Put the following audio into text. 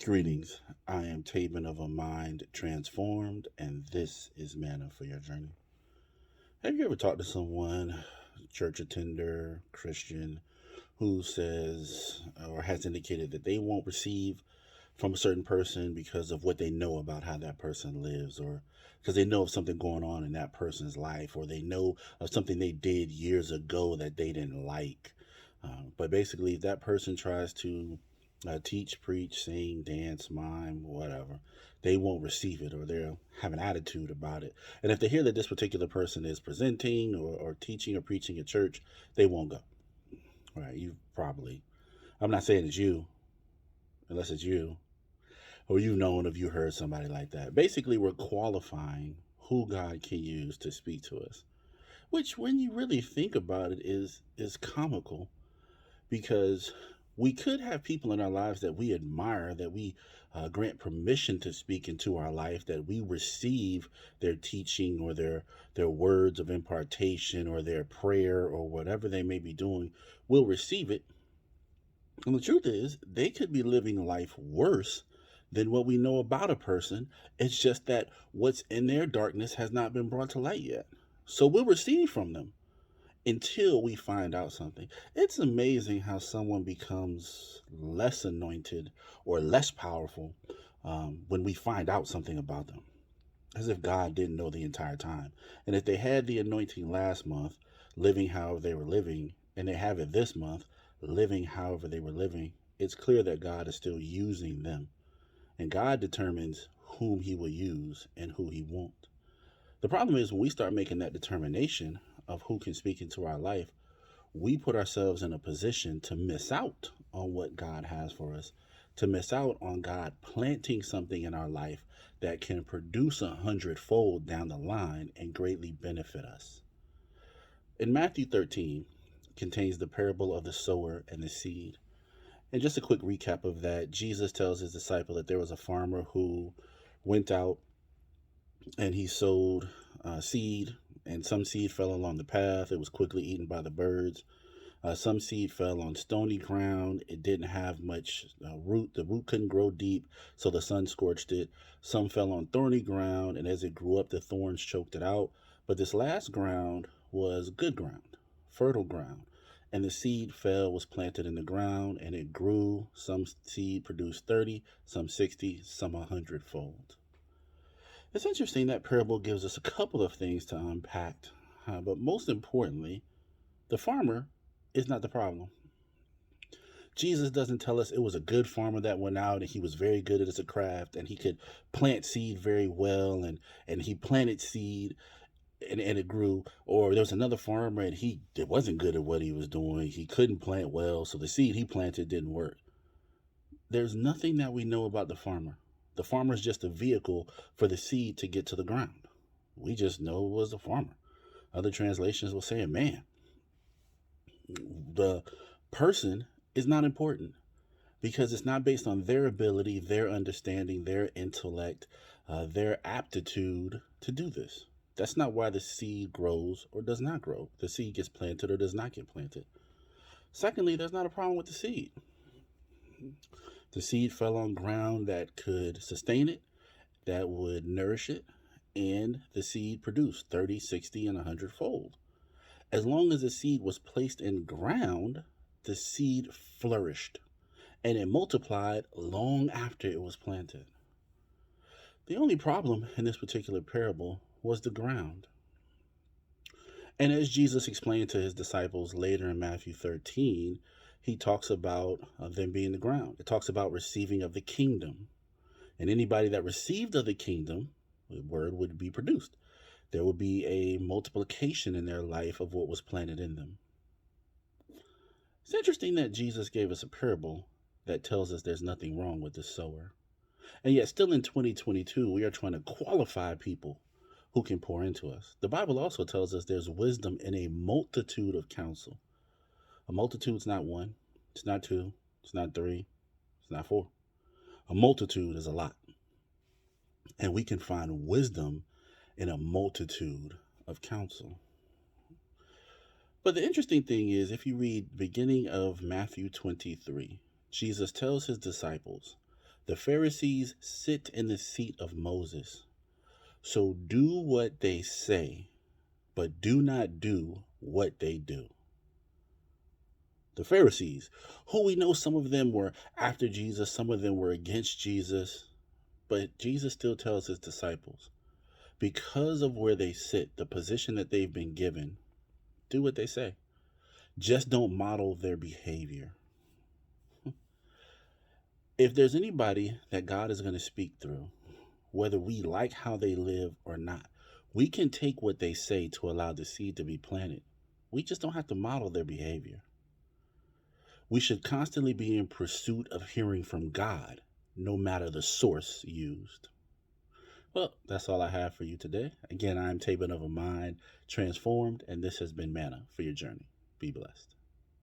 Greetings. I am Taban of a Mind Transformed, and this is Manna for Your Journey. Have you ever talked to someone, church attender, Christian, who says or has indicated that they won't receive from a certain person because of what they know about how that person lives, or because they know of something going on in that person's life, or they know of something they did years ago that they didn't like? But basically, if that person tries to teach, preach, sing, dance, mime, whatever, they won't receive it, or they'll have an attitude about it. And if they hear that this particular person is presenting or teaching or preaching at church, they won't go. Right? You probably, I'm not saying it's you, unless it's you, or you've known if you heard somebody like that. Basically, we're qualifying who God can use to speak to us, which, when you really think about it, is comical, because we could have people in our lives that we admire, that we grant permission to speak into our life, that we receive their teaching or their words of impartation or their prayer or whatever they may be doing. We'll receive it, and the truth is, they could be living life worse than what we know about a person. It's just that what's in their darkness has not been brought to light yet. So we'll receive from them until we find out something. It's amazing how someone becomes less anointed or less powerful when we find out something about them, as if God didn't know the entire time. And if they had the anointing last month, living however they were living, and they have it this month, living however they were living, it's clear that God is still using them. And God determines whom He will use and who He won't. The problem is, when we start making that determination of who can speak into our life, we put ourselves in a position to miss out on what God has for us, to miss out on God planting something in our life that can produce 100-fold down the line and greatly benefit us. In Matthew 13 contains the parable of the sower and the seed. And just a quick recap of that, Jesus tells his disciple that there was a farmer who went out and he sowed seed, and some seed fell along the path. It was quickly eaten by the birds. Some seed fell on stony ground. It didn't have much root. The root couldn't grow deep, so the sun scorched it. Some fell on thorny ground, and as it grew up, the thorns choked it out. But this last ground was good ground, fertile ground. And the seed fell, was planted in the ground, and it grew. Some seed produced 30, some 60, some 100-fold. It's interesting that parable gives us a couple of things to unpack, but most importantly, the farmer is not the problem. Jesus doesn't tell us it was a good farmer that went out and he was very good at his craft and he could plant seed very well, and he planted seed and it grew. Or there was another farmer and he wasn't good at what he was doing. He couldn't plant well, so the seed he planted didn't work. There's nothing that we know about the farmer. The farmer is just a vehicle for the seed to get to the ground. We just know it was the farmer. Other translations will say a man. The person is not important, because it's not based on their ability, their understanding, their intellect, their aptitude to do this. That's not why the seed grows or does not grow. The seed gets planted or does not get planted. Secondly, there's not a problem with the seed. The seed fell on ground that could sustain it, that would nourish it, and the seed produced 30, 60, and 100-fold. As long as the seed was placed in ground, the seed flourished and it multiplied long after it was planted. The only problem in this particular parable was the ground. And as Jesus explained to his disciples later in Matthew 13, he talks about them being the ground. It talks about receiving of the kingdom. And anybody that received of the kingdom, the word would be produced. There would be a multiplication in their life of what was planted in them. It's interesting that Jesus gave us a parable that tells us there's nothing wrong with the sower. And yet, still in 2022, we are trying to qualify people who can pour into us. The Bible also tells us there's wisdom in a multitude of counsel. A multitude's not one, it's not two, it's not three, it's not four. A multitude is a lot. And we can find wisdom in a multitude of counsel. But the interesting thing is, if you read the beginning of Matthew 23, Jesus tells his disciples The Pharisees sit in the seat of Moses. So do what they say, but do not do what they do. The Pharisees, who we know some of them were after Jesus, some of them were against Jesus, but Jesus still tells his disciples, because of where they sit, the position that they've been given, do what they say. Just don't model their behavior. If there's anybody that God is going to speak through, whether we like how they live or not, we can take what they say to allow the seed to be planted. We just don't have to model their behavior. We should constantly be in pursuit of hearing from God, no matter the source used. Well, that's all I have for you today. Again, I'm Tabin of a Mind Transformed, and this has been Manna for your journey. Be blessed.